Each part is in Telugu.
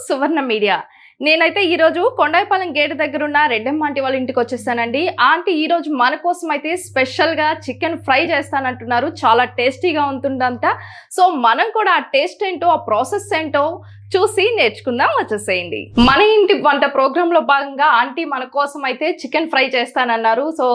సువర్ణ మీడియా. నేనైతే ఈ రోజు కొండాయిపాలెం గేట్ దగ్గర ఉన్న రెడ్డమ్మ ఆంటీ వాళ్ళ ఇంటికి వచ్చేసానండి. ఆంటీ ఈ రోజు మన కోసం అయితే స్పెషల్ గా చికెన్ ఫ్రై చేస్తానంటున్నారు. చాలా టేస్టీగా ఉంటుందంట. సో మనం కూడా ఆ టేస్ట్ ఏంటో, ఆ ప్రాసెస్ ఏంటో చూసి నేర్చుకుందాం. వచ్చేసేయండి. మన ఇంటి వంట ప్రోగ్రామ్ లో భాగంగా ఆంటీ మన కోసం అయితే చికెన్ ఫ్రై చేస్తానన్నారు. So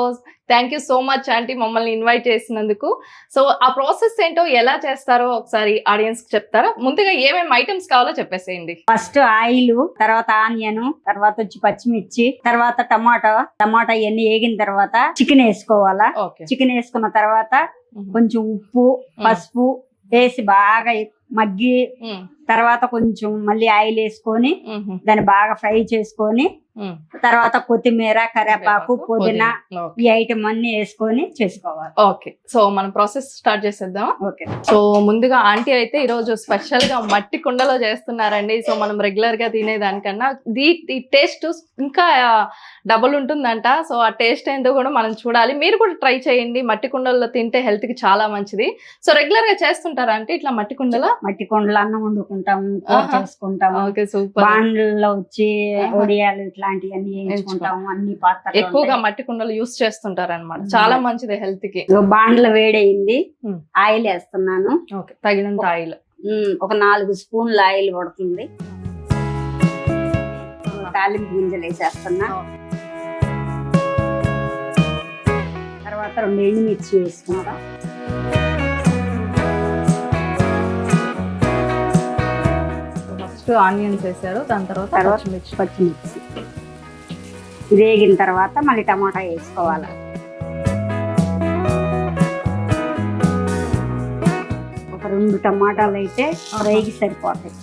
thank you so much aunty, మమ్మల్ని ఇన్వైట్ చేసినందుకు. సో ఆ ప్రాసెస్ ఏంటో, ఎలా చేస్తారో ఒకసారి ఆడియన్స్ కి చెప్తారా? ముందుగా ఏమేమి ఐటమ్స్ కావాలో చెప్పేసేయండి. ఫస్ట్ ఆయిల్, తర్వాత ఆనియన్, తర్వాత వచ్చి పచ్చిమిర్చి, తర్వాత టమాటా ఇవన్నీ వేగిన తర్వాత చికెన్ వేసుకోవాలా. చికెన్ వేసుకున్న తర్వాత కొంచెం ఉప్పు, పసుపు వేసి బాగా మగ్గి తర్వాత కొంచెం మళ్ళీ ఆయిల్ వేసుకొని దాన్ని బాగా ఫ్రై చేసుకొని తర్వాత కొత్తిమీర, కరివేపాకు, పుదీనా ఈ ఐటమ్ అన్ని వేసుకొని చేసుకోవాలి. ఓకే, సో మనం ప్రాసెస్ స్టార్ట్ చేసేద్దాం. ఓకే, సో ముందుగా ఆంటీ అయితే ఈరోజు స్పెషల్ గా మట్టి కుండలో చేస్తున్నారండి. సో మనం రెగ్యులర్ గా తినేదానికన్నా ఈ టేస్ట్ ఇంకా డబుల్ ఉంటుందంట. సో ఆ టేస్ట్ ఏంటో కూడా మనం చూడాలి. మీరు కూడా ట్రై చేయండి. మట్టి కుండల్లో తింటే హెల్త్ కి చాలా మంచిది. సో రెగ్యులర్ గా చేస్తుంటారా అంటే ఇట్లా మట్టి కుండలో అన్నం వండుకుంటాము, చేసుకుంటాము. Okay, super. బాండ్లలో వచ్చి ఒడియాలు ఇట్లాంటివన్నీ వేయించుకుంటాము. అన్ని పాత్రలు ఎక్కువగా మట్టి కుండలు యూస్ చేస్తుంటారు అనమాట. చాలా మంచిది హెల్త్ కి. బాండ్ల వేడైంది, ఆయిల్ వేస్తున్నాను. ఓకే, తగినంత ఆయిల్, ఒక 4 స్పూన్ల ఆయిల్ పడుతుంది. తాలింపు గింజలు వేసేస్తున్నా. తర్వాత 2 ఎండుమిర్చి వేసుకుంటా. ఫస్ట్ ఆనియన్స్ వేసారు, దాని తర్వాత పచ్చిమిర్చి వేగిన తర్వాత మళ్ళీ టమాటా వేసుకోవాలి. ఒక 2 టమాటాలు అయితే ఫ్రైకి సరిపోతాయి.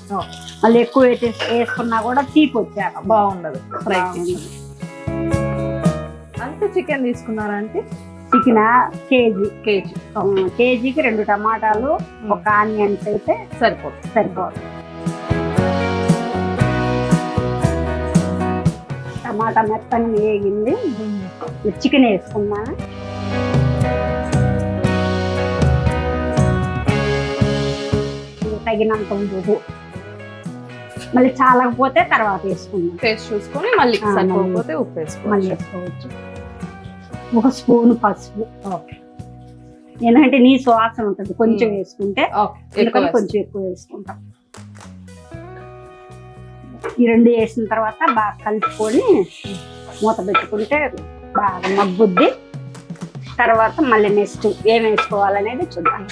మళ్ళీ ఎక్కువ వేసుకున్నా కూడా తీపి వచ్చాక బాగుండదు ఫ్రై. అంతే చికెన్ తీసుకున్నారా అంటే? చికెన్ కేజీకి 2 టమాటాలు, ఒక ఆనియన్స్ అయితే సరిపోతుంది. టమాటా మెత్తగా వేగింది, చికెన్ వేసుకున్నాను. తగినంత ఉప్పు, మళ్ళీ చాలకపోతే తర్వాత వేసుకున్నాం. టేస్ట్ చూసుకొని మళ్ళీ సరిపోతే ఉప్పు మళ్ళీ వేసుకోవచ్చు. 1 స్పూన్ పసుపు, ఎందుకంటే నీ సువాసన ఉంటుంది, కొంచెం వేసుకుంటే కొంచెం ఎక్కువ వేసుకుంటాం. ఈ 2 వేసిన తర్వాత బాగా కలుపుకొని మూత పెట్టుకుంటే బాగా మగ్గుద్ది. తర్వాత మళ్ళీ నెక్స్ట్ ఏం వేసుకోవాలనేది చూద్దాం.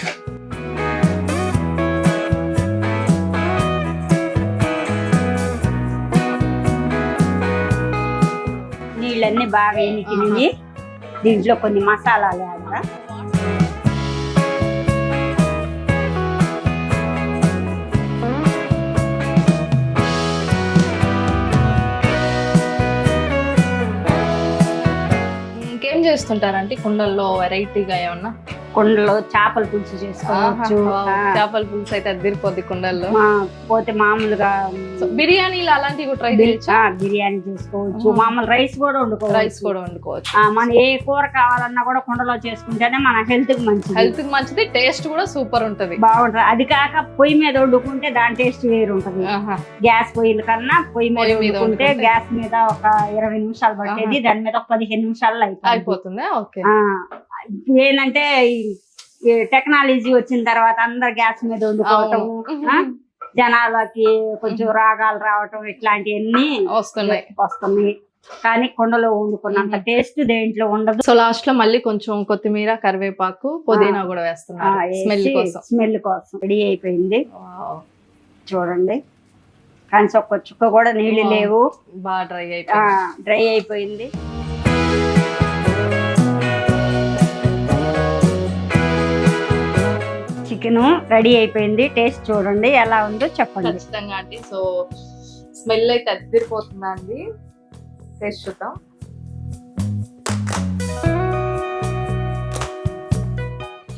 నీళ్ళన్నీ బాగా ఎనికినాయి. దీంట్లో కొన్ని మసాలాలు వేయాలి. చేస్తుంటారంటే కుండల్లో వెరైటీగా ఏమన్నా? కుండలో చేపల పులుసు చేసుకోవచ్చు. చేపల పులుసు అయితే అదిరిపోద్ది కుండల్లో. పోతే మామూలుగా బిర్యానీలు అలాంటివి ట్రై చేయొచ్చు. బిర్యానీ చేసుకోవచ్చు. మామూలు రైస్ కూడా వండుకోవచ్చు. మనం ఏ కూర కావాలన్నా కూడా కుండలో చేసుకుంటేనే మన హెల్త్ కి మంచిది. టేస్ట్ కూడా సూపర్ ఉంటది, బాగుంటది. అది కాక పొయ్యి మీద వండుకుంటే దాని టేస్ట్ వేరు ఉంటది. గ్యాస్ పొయ్యిల కన్నా పొయ్యి మీద వండుకుంటే గ్యాస్ మీద ఒక 20 నిమిషాలు పట్టేది, దాని మీద ఒక 15 నిమిషాల్లో అయిపోతుంది. ఏంటంటే టెక్నాలజీ వచ్చిన తర్వాత అందరు గ్యాస్ మీద వండుకోవటం, జనాలకి కొంచెం రాగాలు రావటం ఇట్లాంటివన్నీ వస్తున్నాయి. కానీ కుండలో వండుకున్నంత టేస్ట్ దేంట్లో ఉండదు. సో లాస్ట్ లో మళ్ళీ కొంచెం కొత్తిమీర, కరివేపాకు, పుదీనా కూడా వేస్తున్నారు స్మెల్ కోసం. రెడీ అయిపోయింది చూడండి. కానీ ఒక్క చుక్క కూడా నీళ్లు లేవు, బాగా డ్రై అయిపోయింది. చికెన్ రెడీ అయిపోయింది. టేస్ట్ చూడండి ఎలా ఉందో చెప్పండి. ఖచ్చితంగా అండి. సో స్మెల్ అయితే అదిరిపోతుందా అండి? టేస్ట్ చూద్దాం.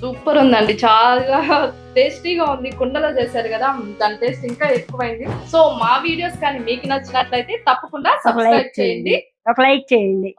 సూపర్ ఉందండి, చాలా టేస్టీగా ఉంది. కుండలో చేశారు కదా, దాని టేస్ట్ ఇంకా ఎక్కువైంది. సో మా వీడియోస్ కానీ మీకు నచ్చినట్లయితే తప్పకుండా సబ్స్క్రైబ్ చేయండి. ఒక లైక్ చేయండి.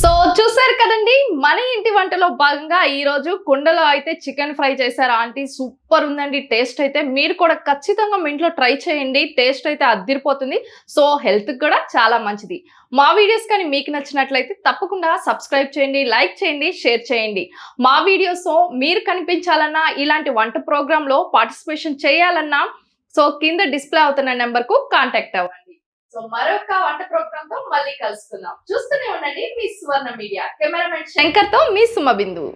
సో చూసారు కదండి, మన ఇంటి వంటలో భాగంగా ఈ రోజు కుండలో అయితే చికెన్ ఫ్రై చేశారు ఆంటీ. సూపర్ ఉందండి టేస్ట్ అయితే. మీరు కూడా ఖచ్చితంగా మీ ఇంట్లో ట్రై చేయండి, టేస్ట్ అయితే అద్దిరిపోతుంది. సో హెల్త్ కూడా చాలా మంచిది. మా వీడియోస్ కానీ మీకు నచ్చినట్లయితే తప్పకుండా సబ్స్క్రైబ్ చేయండి, లైక్ చేయండి, షేర్ చేయండి. మా వీడియోస్ మీరు కనిపించాలన్నా, ఇలాంటి వంట ప్రోగ్రామ్ లో పార్టిసిపేషన్ చేయాలన్నా సో కింద డిస్ప్లే అవుతున్న నెంబర్ కు కాంటాక్ట్ అవ్వండి. సో మరొక వంట ప్రోగ్రామ్ తో మళ్ళీ కలుసుకుందాం. చూస్తూనే ఉండండి మీ సువర్ణ మీడియా. కెమెరామెన్ శంకర్ తో మీ సుమ బిందు.